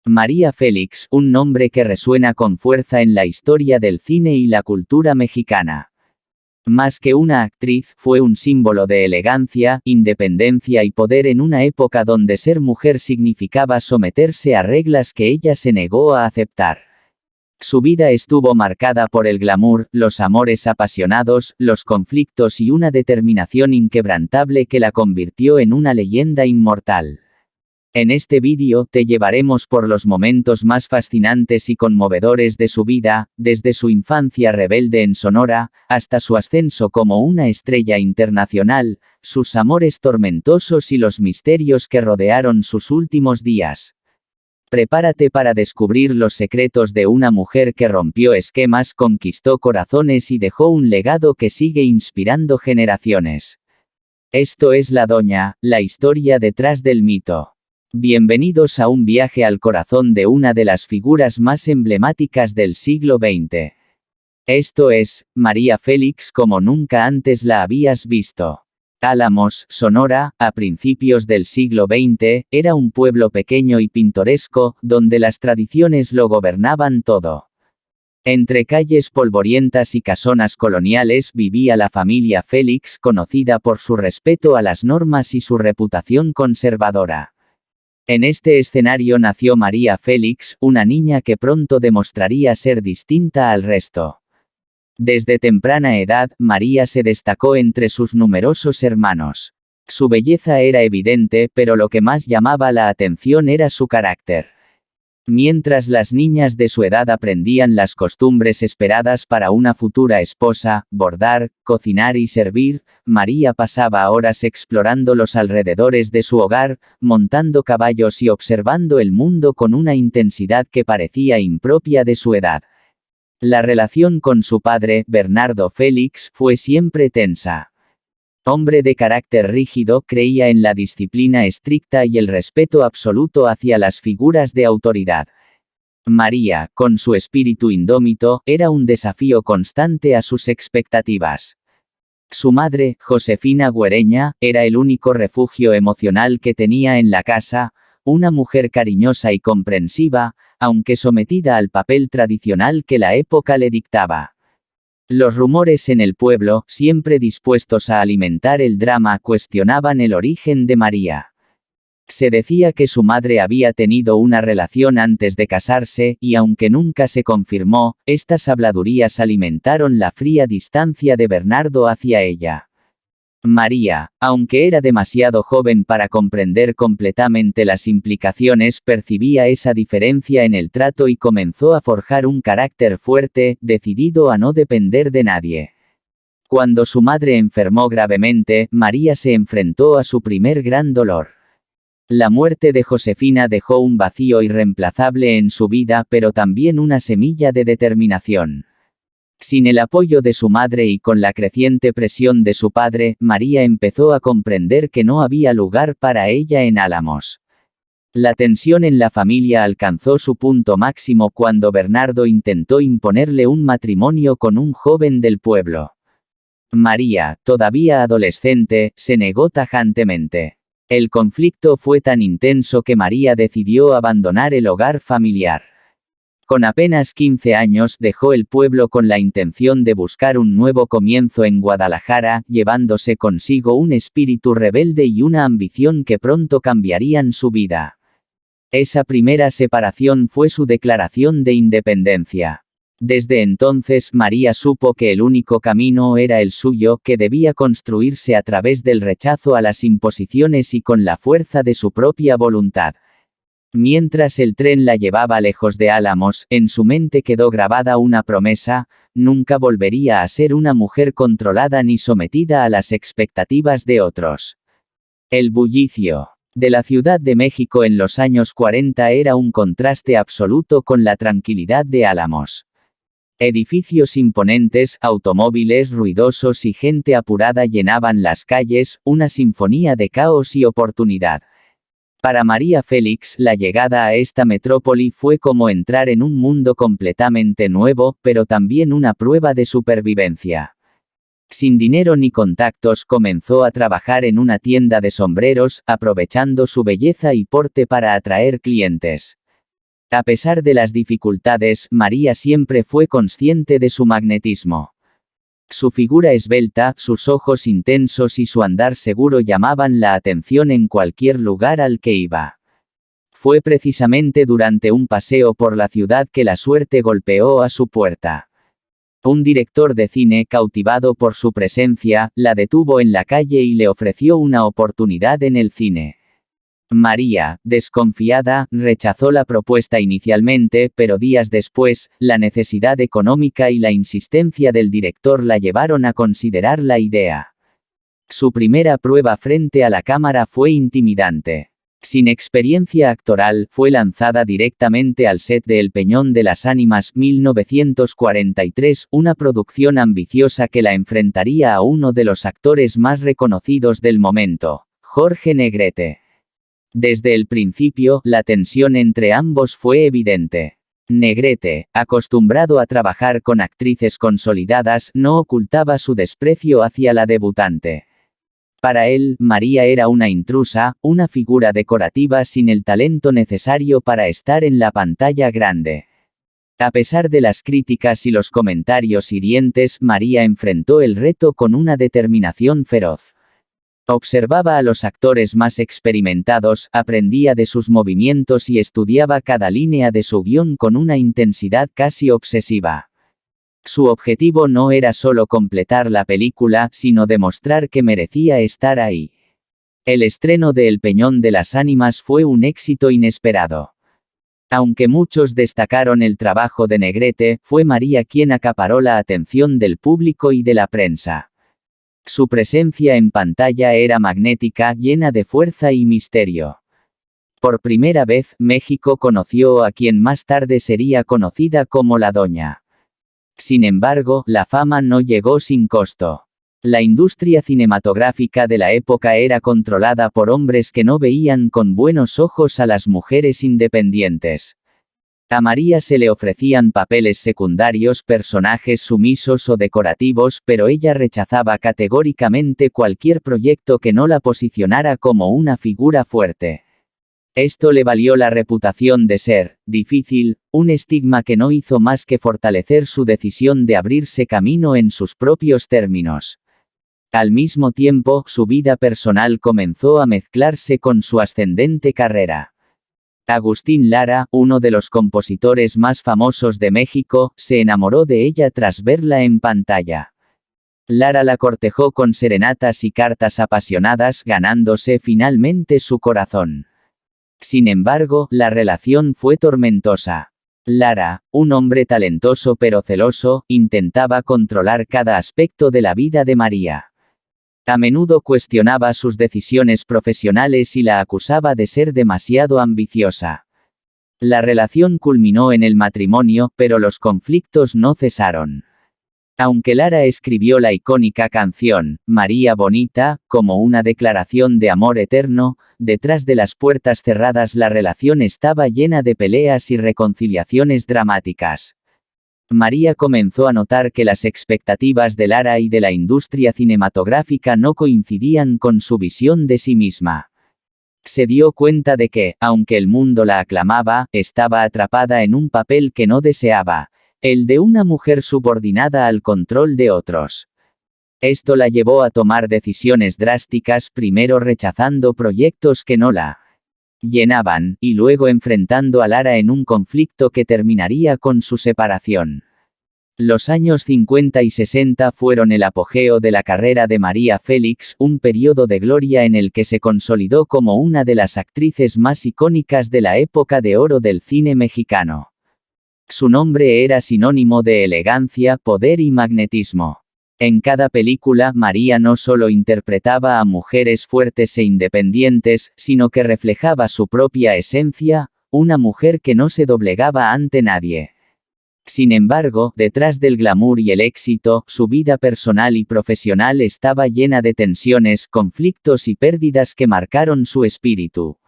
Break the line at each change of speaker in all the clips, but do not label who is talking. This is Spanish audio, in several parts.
María Félix, un nombre que resuena con fuerza en la historia del cine y la cultura mexicana. Más que una actriz, fue un símbolo de elegancia, independencia y poder en una época donde ser mujer significaba someterse a reglas que ella se negó a aceptar. Su vida estuvo marcada por el glamour, los amores apasionados, los conflictos y una determinación inquebrantable que la convirtió en una leyenda inmortal. En este vídeo te llevaremos por los momentos más fascinantes y conmovedores de su vida, desde su infancia rebelde en Sonora, hasta su ascenso como una estrella internacional, sus amores tormentosos y los misterios que rodearon sus últimos días. Prepárate para descubrir los secretos de una mujer que rompió esquemas, conquistó corazones y dejó un legado que sigue inspirando generaciones. Esto es La Doña, la historia detrás del mito. Bienvenidos a un viaje al corazón de una de las figuras más emblemáticas del siglo XX. Esto es, María Félix como nunca antes la habías visto. Álamos, Sonora, a principios del siglo XX, era un pueblo pequeño y pintoresco, donde las tradiciones lo gobernaban todo. Entre calles polvorientas y casonas coloniales vivía la familia Félix, conocida por su respeto a las normas y su reputación conservadora. En este escenario nació María Félix, una niña que pronto demostraría ser distinta al resto. Desde temprana edad, María se destacó entre sus numerosos hermanos. Su belleza era evidente, pero lo que más llamaba la atención era su carácter. Mientras las niñas de su edad aprendían las costumbres esperadas para una futura esposa, bordar, cocinar y servir, María pasaba horas explorando los alrededores de su hogar, montando caballos y observando el mundo con una intensidad que parecía impropia de su edad. La relación con su padre, Bernardo Félix, fue siempre tensa. Hombre de carácter rígido, creía en la disciplina estricta y el respeto absoluto hacia las figuras de autoridad. María, con su espíritu indómito, era un desafío constante a sus expectativas. Su madre, Josefina Güereña, era el único refugio emocional que tenía en la casa, una mujer cariñosa y comprensiva, aunque sometida al papel tradicional que la época le dictaba. Los rumores en el pueblo, siempre dispuestos a alimentar el drama, cuestionaban el origen de María. Se decía que su madre había tenido una relación antes de casarse, y aunque nunca se confirmó, estas habladurías alimentaron la fría distancia de Bernardo hacia ella. María, aunque era demasiado joven para comprender completamente las implicaciones, percibía esa diferencia en el trato y comenzó a forjar un carácter fuerte, decidido a no depender de nadie. Cuando su madre enfermó gravemente, María se enfrentó a su primer gran dolor. La muerte de Josefina dejó un vacío irreemplazable en su vida, pero también una semilla de determinación. Sin el apoyo de su madre y con la creciente presión de su padre, María empezó a comprender que no había lugar para ella en Álamos. La tensión en la familia alcanzó su punto máximo cuando Bernardo intentó imponerle un matrimonio con un joven del pueblo. María, todavía adolescente, se negó tajantemente. El conflicto fue tan intenso que María decidió abandonar el hogar familiar. Con apenas 15 años dejó el pueblo con la intención de buscar un nuevo comienzo en Guadalajara, llevándose consigo un espíritu rebelde y una ambición que pronto cambiarían su vida. Esa primera separación fue su declaración de independencia. Desde entonces María supo que el único camino era el suyo, que debía construirse a través del rechazo a las imposiciones y con la fuerza de su propia voluntad. Mientras el tren la llevaba lejos de Álamos, en su mente quedó grabada una promesa: nunca volvería a ser una mujer controlada ni sometida a las expectativas de otros. El bullicio de la Ciudad de México en los años 40 era un contraste absoluto con la tranquilidad de Álamos. Edificios imponentes, automóviles ruidosos y gente apurada llenaban las calles, una sinfonía de caos y oportunidad. Para María Félix, la llegada a esta metrópoli fue como entrar en un mundo completamente nuevo, pero también una prueba de supervivencia. Sin dinero ni contactos, comenzó a trabajar en una tienda de sombreros, aprovechando su belleza y porte para atraer clientes. A pesar de las dificultades, María siempre fue consciente de su magnetismo. Su figura esbelta, sus ojos intensos y su andar seguro llamaban la atención en cualquier lugar al que iba. Fue precisamente durante un paseo por la ciudad que la suerte golpeó a su puerta. Un director de cine, cautivado por su presencia, la detuvo en la calle y le ofreció una oportunidad en el cine. María, desconfiada, rechazó la propuesta inicialmente, pero días después, la necesidad económica y la insistencia del director la llevaron a considerar la idea. Su primera prueba frente a la cámara fue intimidante. Sin experiencia actoral, fue lanzada directamente al set de El Peñón de las Ánimas, 1943, una producción ambiciosa que la enfrentaría a uno de los actores más reconocidos del momento, Jorge Negrete. Desde el principio, la tensión entre ambos fue evidente. Negrete, acostumbrado a trabajar con actrices consolidadas, no ocultaba su desprecio hacia la debutante. Para él, María era una intrusa, una figura decorativa sin el talento necesario para estar en la pantalla grande. A pesar de las críticas y los comentarios hirientes, María enfrentó el reto con una determinación feroz. Observaba a los actores más experimentados, aprendía de sus movimientos y estudiaba cada línea de su guión con una intensidad casi obsesiva. Su objetivo no era solo completar la película, sino demostrar que merecía estar ahí. El estreno de El Peñón de las Ánimas fue un éxito inesperado. Aunque muchos destacaron el trabajo de Negrete, fue María quien acaparó la atención del público y de la prensa. Su presencia en pantalla era magnética, llena de fuerza y misterio. Por primera vez, México conoció a quien más tarde sería conocida como la Doña. Sin embargo, la fama no llegó sin costo. La industria cinematográfica de la época era controlada por hombres que no veían con buenos ojos a las mujeres independientes. A María se le ofrecían papeles secundarios, personajes sumisos o decorativos, pero ella rechazaba categóricamente cualquier proyecto que no la posicionara como una figura fuerte. Esto le valió la reputación de ser difícil, un estigma que no hizo más que fortalecer su decisión de abrirse camino en sus propios términos. Al mismo tiempo, su vida personal comenzó a mezclarse con su ascendente carrera. Agustín Lara, uno de los compositores más famosos de México, se enamoró de ella tras verla en pantalla. Lara la cortejó con serenatas y cartas apasionadas, ganándose finalmente su corazón. Sin embargo, la relación fue tormentosa. Lara, un hombre talentoso pero celoso, intentaba controlar cada aspecto de la vida de María. A menudo cuestionaba sus decisiones profesionales y la acusaba de ser demasiado ambiciosa. La relación culminó en el matrimonio, pero los conflictos no cesaron. Aunque Lara escribió la icónica canción, María Bonita, como una declaración de amor eterno, detrás de las puertas cerradas la relación estaba llena de peleas y reconciliaciones dramáticas. María comenzó a notar que las expectativas de Lara y de la industria cinematográfica no coincidían con su visión de sí misma. Se dio cuenta de que, aunque el mundo la aclamaba, estaba atrapada en un papel que no deseaba, el de una mujer subordinada al control de otros. Esto la llevó a tomar decisiones drásticas, primero rechazando proyectos que no la llenaban, y luego enfrentando a Lara en un conflicto que terminaría con su separación. Los años 50 y 60 fueron el apogeo de la carrera de María Félix, un periodo de gloria en el que se consolidó como una de las actrices más icónicas de la época de oro del cine mexicano. Su nombre era sinónimo de elegancia, poder y magnetismo. En cada película, María no solo interpretaba a mujeres fuertes e independientes, sino que reflejaba su propia esencia, una mujer que no se doblegaba ante nadie. Sin embargo, detrás del glamour y el éxito, su vida personal y profesional estaba llena de tensiones, conflictos y pérdidas que marcaron su espíritu.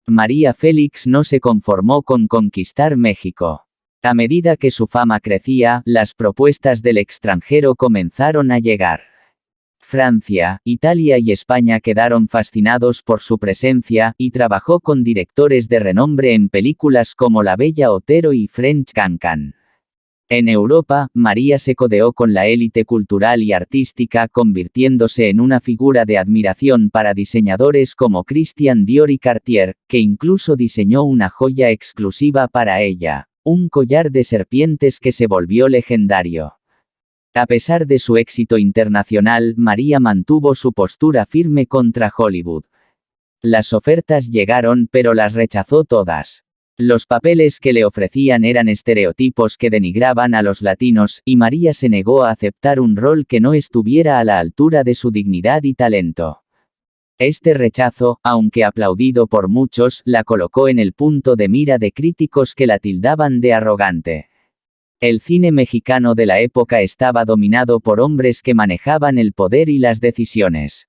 María Félix no se conformó con conquistar México. A medida que su fama crecía, las propuestas del extranjero comenzaron a llegar. Francia, Italia y España quedaron fascinados por su presencia, y trabajó con directores de renombre en películas como La Bella Otero y French Cancan. En Europa, María se codeó con la élite cultural y artística, convirtiéndose en una figura de admiración para diseñadores como Christian Dior y Cartier, que incluso diseñó una joya exclusiva para ella, un collar de serpientes que se volvió legendario. A pesar de su éxito internacional, María mantuvo su postura firme contra Hollywood. Las ofertas llegaron, pero las rechazó todas. Los papeles que le ofrecían eran estereotipos que denigraban a los latinos, y María se negó a aceptar un rol que no estuviera a la altura de su dignidad y talento. Este rechazo, aunque aplaudido por muchos, la colocó en el punto de mira de críticos que la tildaban de arrogante. El cine mexicano de la época estaba dominado por hombres que manejaban el poder y las decisiones.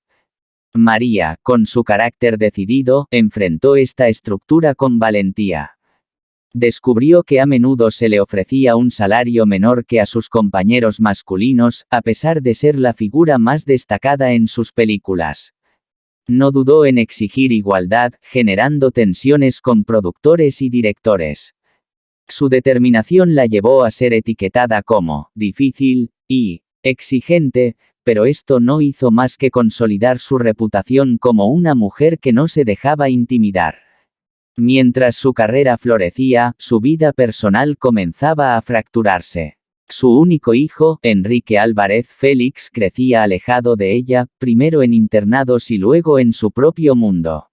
María, con su carácter decidido, enfrentó esta estructura con valentía. Descubrió que a menudo se le ofrecía un salario menor que a sus compañeros masculinos, a pesar de ser la figura más destacada en sus películas. No dudó en exigir igualdad, generando tensiones con productores y directores. Su determinación la llevó a ser etiquetada como difícil y exigente, pero esto no hizo más que consolidar su reputación como una mujer que no se dejaba intimidar. Mientras su carrera florecía, su vida personal comenzaba a fracturarse. Su único hijo, Enrique Álvarez Félix, crecía alejado de ella, primero en internados y luego en su propio mundo.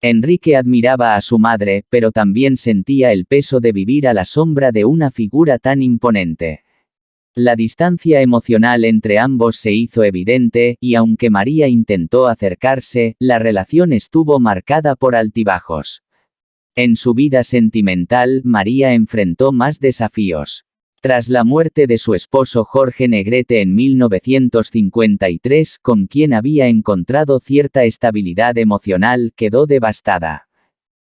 Enrique admiraba a su madre, pero también sentía el peso de vivir a la sombra de una figura tan imponente. La distancia emocional entre ambos se hizo evidente, y aunque María intentó acercarse, la relación estuvo marcada por altibajos. En su vida sentimental, María enfrentó más desafíos. Tras la muerte de su esposo Jorge Negrete en 1953, con quien había encontrado cierta estabilidad emocional, quedó devastada.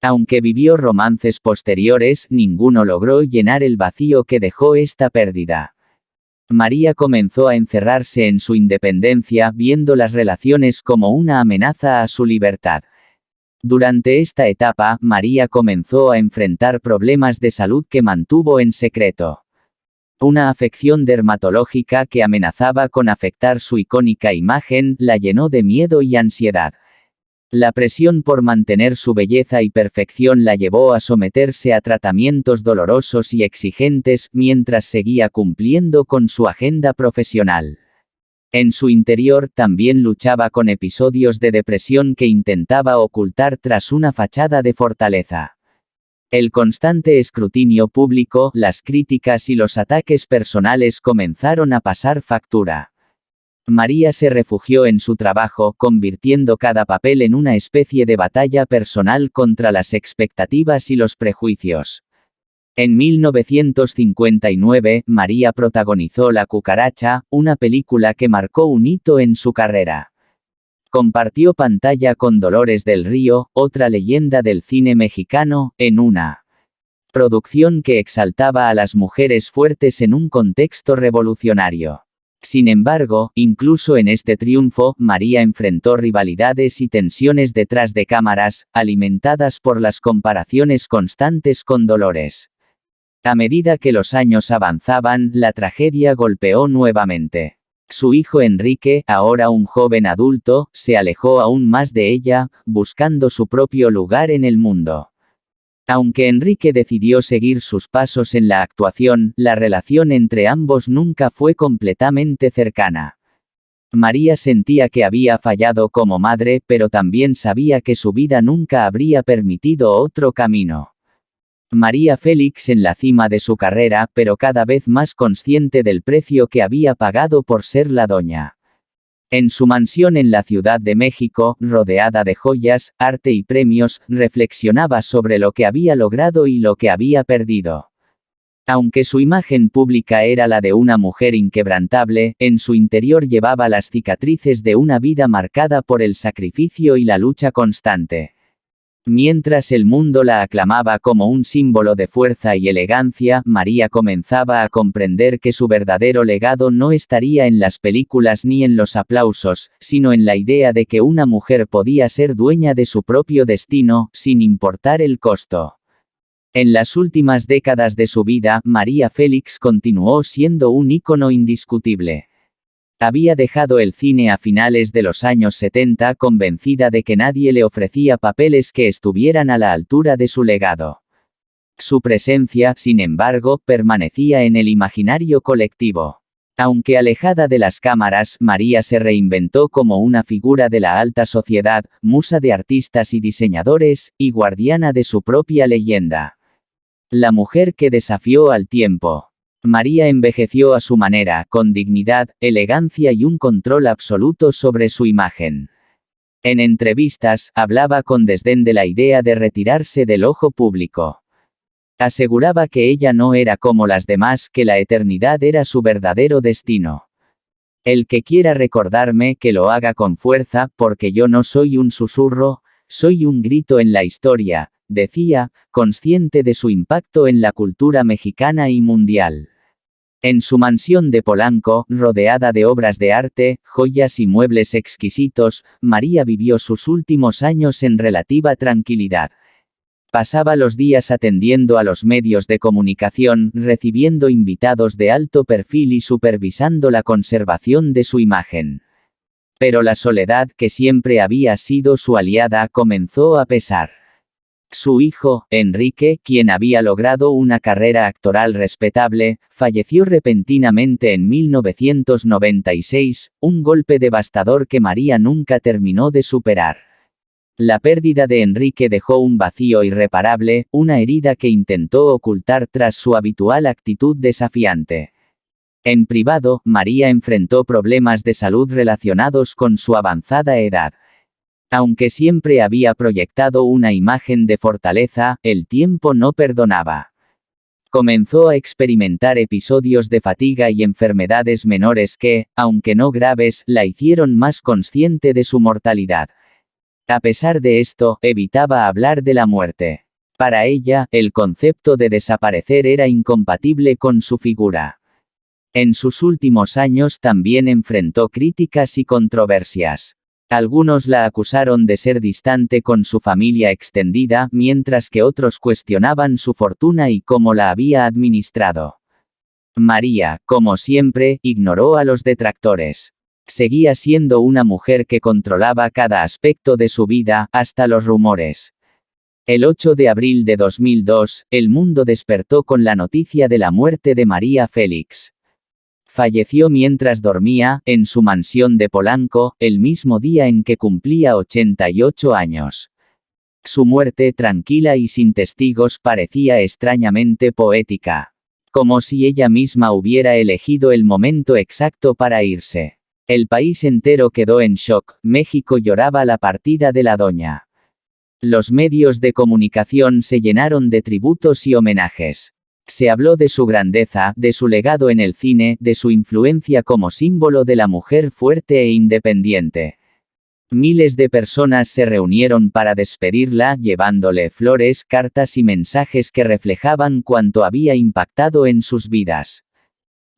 Aunque vivió romances posteriores, ninguno logró llenar el vacío que dejó esta pérdida. María comenzó a encerrarse en su independencia, viendo las relaciones como una amenaza a su libertad. Durante esta etapa, María comenzó a enfrentar problemas de salud que mantuvo en secreto. Una afección dermatológica que amenazaba con afectar su icónica imagen, la llenó de miedo y ansiedad. La presión por mantener su belleza y perfección la llevó a someterse a tratamientos dolorosos y exigentes, mientras seguía cumpliendo con su agenda profesional. En su interior también luchaba con episodios de depresión que intentaba ocultar tras una fachada de fortaleza. El constante escrutinio público, las críticas y los ataques personales comenzaron a pasar factura. María se refugió en su trabajo, convirtiendo cada papel en una especie de batalla personal contra las expectativas y los prejuicios. En 1959, María protagonizó La Cucaracha, una película que marcó un hito en su carrera. Compartió pantalla con Dolores del Río, otra leyenda del cine mexicano, en una producción que exaltaba a las mujeres fuertes en un contexto revolucionario. Sin embargo, incluso en este triunfo, María enfrentó rivalidades y tensiones detrás de cámaras, alimentadas por las comparaciones constantes con Dolores. A medida que los años avanzaban, la tragedia golpeó nuevamente. Su hijo Enrique, ahora un joven adulto, se alejó aún más de ella, buscando su propio lugar en el mundo. Aunque Enrique decidió seguir sus pasos en la actuación, la relación entre ambos nunca fue completamente cercana. María sentía que había fallado como madre, pero también sabía que su vida nunca habría permitido otro camino. María Félix en la cima de su carrera, pero cada vez más consciente del precio que había pagado por ser la doña. En su mansión en la Ciudad de México, rodeada de joyas, arte y premios, reflexionaba sobre lo que había logrado y lo que había perdido. Aunque su imagen pública era la de una mujer inquebrantable, en su interior llevaba las cicatrices de una vida marcada por el sacrificio y la lucha constante. Mientras el mundo la aclamaba como un símbolo de fuerza y elegancia, María comenzaba a comprender que su verdadero legado no estaría en las películas ni en los aplausos, sino en la idea de que una mujer podía ser dueña de su propio destino, sin importar el costo. En las últimas décadas de su vida, María Félix continuó siendo un ícono indiscutible. Había dejado el cine a finales de los años 70 convencida de que nadie le ofrecía papeles que estuvieran a la altura de su legado. Su presencia, sin embargo, permanecía en el imaginario colectivo. Aunque alejada de las cámaras, María se reinventó como una figura de la alta sociedad, musa de artistas y diseñadores, y guardiana de su propia leyenda. La mujer que desafió al tiempo. María envejeció a su manera, con dignidad, elegancia y un control absoluto sobre su imagen. En entrevistas, hablaba con desdén de la idea de retirarse del ojo público. Aseguraba que ella no era como las demás, que la eternidad era su verdadero destino. El que quiera recordarme, que lo haga con fuerza, porque yo no soy un susurro, soy un grito en la historia, decía, consciente de su impacto en la cultura mexicana y mundial. En su mansión de Polanco, rodeada de obras de arte, joyas y muebles exquisitos, María vivió sus últimos años en relativa tranquilidad. Pasaba los días atendiendo a los medios de comunicación, recibiendo invitados de alto perfil y supervisando la conservación de su imagen. Pero la soledad, que siempre había sido su aliada, comenzó a pesar. Su hijo, Enrique, quien había logrado una carrera actoral respetable, falleció repentinamente en 1996, un golpe devastador que María nunca terminó de superar. La pérdida de Enrique dejó un vacío irreparable, una herida que intentó ocultar tras su habitual actitud desafiante. En privado, María enfrentó problemas de salud relacionados con su avanzada edad. Aunque siempre había proyectado una imagen de fortaleza, el tiempo no perdonaba. Comenzó a experimentar episodios de fatiga y enfermedades menores que, aunque no graves, la hicieron más consciente de su mortalidad. A pesar de esto, evitaba hablar de la muerte. Para ella, el concepto de desaparecer era incompatible con su figura. En sus últimos años también enfrentó críticas y controversias. Algunos la acusaron de ser distante con su familia extendida, mientras que otros cuestionaban su fortuna y cómo la había administrado. María, como siempre, ignoró a los detractores. Seguía siendo una mujer que controlaba cada aspecto de su vida, hasta los rumores. El 8 de abril de 2002, el mundo despertó con la noticia de la muerte de María Félix. Falleció mientras dormía, en su mansión de Polanco, el mismo día en que cumplía 88 años. Su muerte tranquila y sin testigos parecía extrañamente poética. Como si ella misma hubiera elegido el momento exacto para irse. El país entero quedó en shock, México lloraba la partida de la doña. Los medios de comunicación se llenaron de tributos y homenajes. Se habló de su grandeza, de su legado en el cine, de su influencia como símbolo de la mujer fuerte e independiente. Miles de personas se reunieron para despedirla, llevándole flores, cartas y mensajes que reflejaban cuánto había impactado en sus vidas.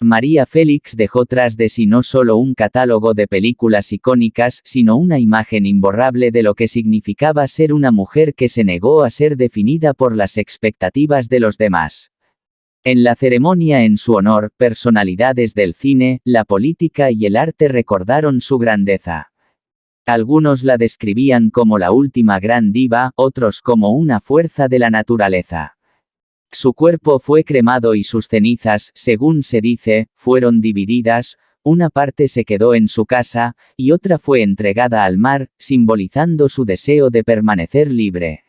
María Félix dejó tras de sí no solo un catálogo de películas icónicas, sino una imagen imborrable de lo que significaba ser una mujer que se negó a ser definida por las expectativas de los demás. En la ceremonia en su honor, personalidades del cine, la política y el arte recordaron su grandeza. Algunos la describían como la última gran diva, otros como una fuerza de la naturaleza. Su cuerpo fue cremado y sus cenizas, según se dice, fueron divididas, una parte se quedó en su casa, y otra fue entregada al mar, simbolizando su deseo de permanecer libre.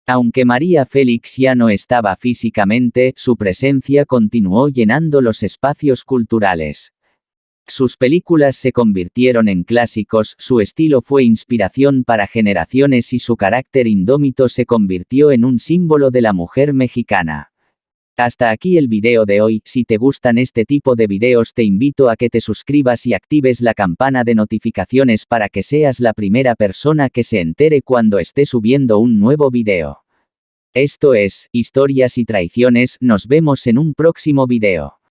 Aunque María Félix ya no estaba físicamente, su presencia continuó llenando los espacios culturales. Sus películas se convirtieron en clásicos, su estilo fue inspiración para generaciones y su carácter indómito se convirtió en un símbolo de la mujer mexicana. Hasta aquí el video de hoy. Si te gustan este tipo de videos te invito a que te suscribas y actives la campana de notificaciones para que seas la primera persona que se entere cuando esté subiendo un nuevo video. Esto es, Historias y Traiciones. Nos vemos en un próximo video.